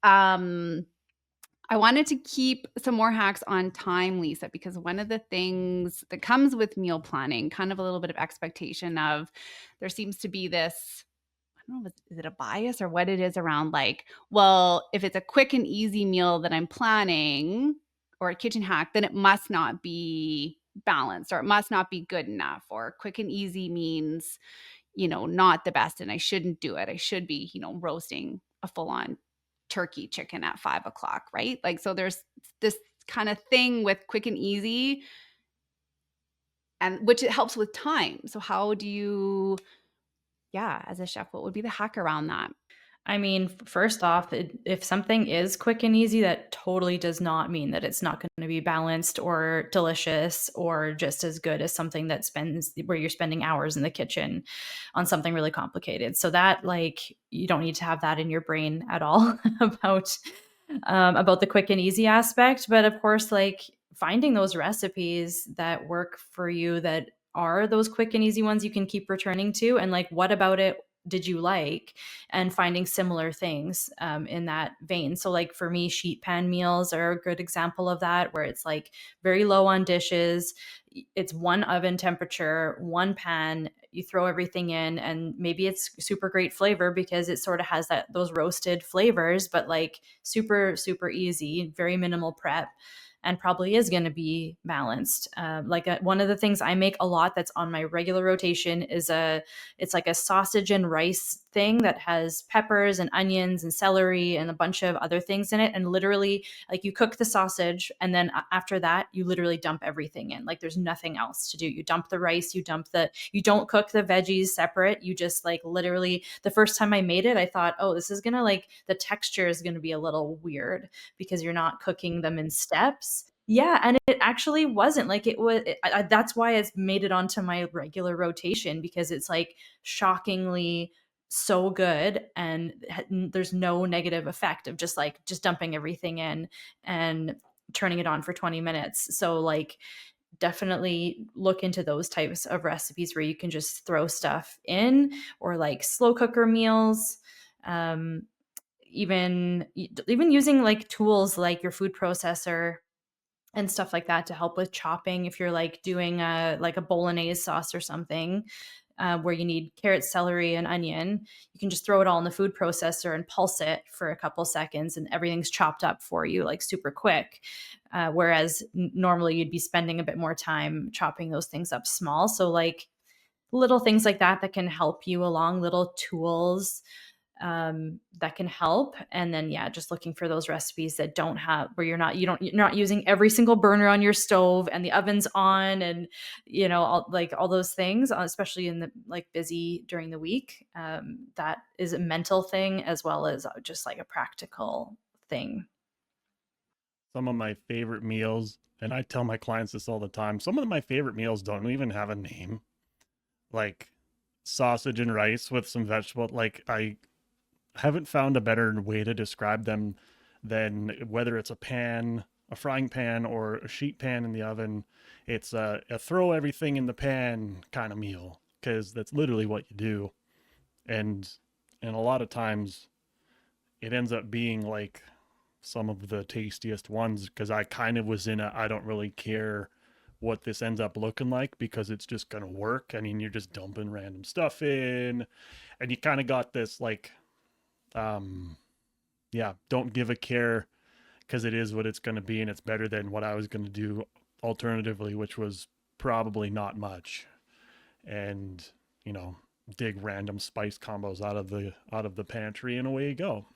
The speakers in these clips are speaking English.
Um, I wanted to keep some more hacks on time, Lisa, because one of the things that comes with meal planning, kind of a little bit of expectation of there seems to be this, I don't know, is it a bias or what it is around like, well, if it's a quick and easy meal that I'm planning or a kitchen hack, then it must not be balanced or it must not be good enough. Or quick and easy means, not the best and I shouldn't do it. I should be, roasting a full on turkey chicken at 5 o'clock, right? Like, so there's this kind of thing with quick and easy, and which it helps with time. So, how do you, yeah, as a chef, what would be the hack around that? I mean, first off, if something is quick and easy, that totally does not mean that it's not going to be balanced or delicious or just as good as something that spends where you're spending hours in the kitchen on something really complicated. So that like you don't need to have that in your brain at all about the quick and easy aspect. But of course, like finding those recipes that work for you that are those quick and easy ones you can keep returning to, and like what about it did you like, and finding similar things in that vein. So, like for me, sheet pan meals are a good example of that, where it's like very low on dishes. It's one oven temperature, one pan. You throw everything in, and maybe it's super great flavor because it sort of has those roasted flavors, but like super super easy, very minimal prep and probably is going to be balanced. One of the things I make a lot that's on my regular rotation is it's like a sausage and rice thing that has peppers and onions and celery and a bunch of other things in it. And literally, like you cook the sausage, and then after that, you literally dump everything in. Like there's nothing else to do. You dump the rice, you don't cook the veggies separate. You just like literally, the first time I made it, I thought, oh, this is gonna like the texture is gonna be a little weird because you're not cooking them in steps. Yeah, and it actually wasn't like it was. That's why it's made it onto my regular rotation because it's like shockingly so good, and there's no negative effect of just dumping everything in and turning it on for 20 minutes. So like definitely look into those types of recipes where you can just throw stuff in, or like slow cooker meals. Um, even using like tools like your food processor and stuff like that to help with chopping if you're like doing a bolognese sauce or something, where you need carrot, celery, and onion. You can just throw it all in the food processor and pulse it for a couple seconds, and everything's chopped up for you like super quick. Whereas normally you'd be spending a bit more time chopping those things up small. So like little things like that can help you along, little tools that can help. And then yeah, just looking for those recipes that don't have where you're not using every single burner on your stove and the oven's on, and all those things, especially in the like busy during the week. That is a mental thing as well as just like a practical thing. Some of my favorite meals, and I tell my clients this all the time, some of my favorite meals don't even have a name. Like sausage and rice with some vegetable. Like I haven't found a better way to describe them than whether it's a frying pan, or a sheet pan in the oven. It's a throw everything in the pan kind of meal because that's literally what you do. And a lot of times it ends up being like some of the tastiest ones because I kind of was in a I don't really care what this ends up looking like because it's just going to work. I mean, you're just dumping random stuff in and you kind of got this like um yeah, don't give a care because it is what it's going to be and it's better than what I was going to do alternatively, which was probably not much. And, you know, dig random spice combos out of the pantry and away you go.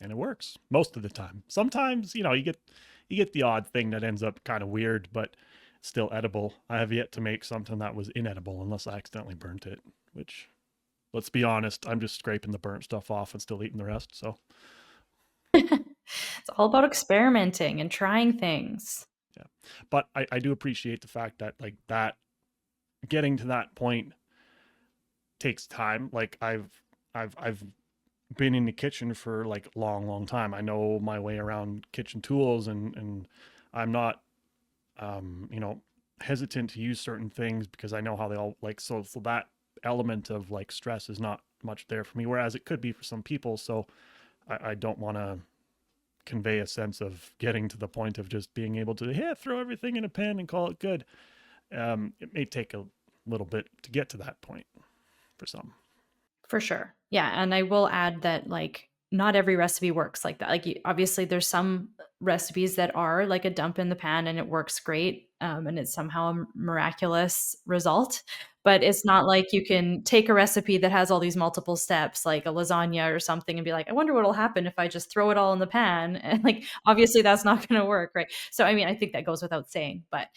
And it works most of the time. Sometimes, you get the odd thing that ends up kind of weird, but still edible. I have yet to make something that was inedible unless I accidentally burnt it, which let's be honest, I'm just scraping the burnt stuff off and still eating the rest. So, It's all about experimenting and trying things. yeah. But I do appreciate the fact that, like, that getting to that point takes time. Like, I've been in the kitchen for like long, long time. I know my way around kitchen tools and I'm not, you know, hesitant to use certain things because I know how they all like, so that element of like stress is not much there for me, whereas it could be for some people. So I don't want to convey a sense of getting to the point of just being able to throw everything in a pan and call it good. It may take a little bit to get to that point for some. For sure. Yeah. And I will add that, like, not every recipe works like that. Like, obviously, there's some recipes that are like a dump in the pan and it works great. And it's somehow a miraculous result. But it's not like you can take a recipe that has all these multiple steps, like a lasagna or something, and be like, I wonder what'll happen if I just throw it all in the pan. And like, obviously, that's not going to work. Right. So, I mean, I think that goes without saying. But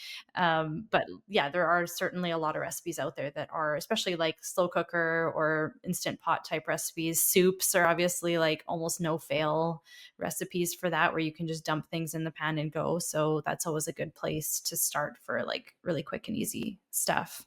yeah, there are certainly a lot of recipes out there that are, especially like slow cooker or instant pot type recipes. Soups are obviously like almost no fail recipes for that, where you can just dump things in the pan and go. So that's always a good place to start for like really quick and easy stuff.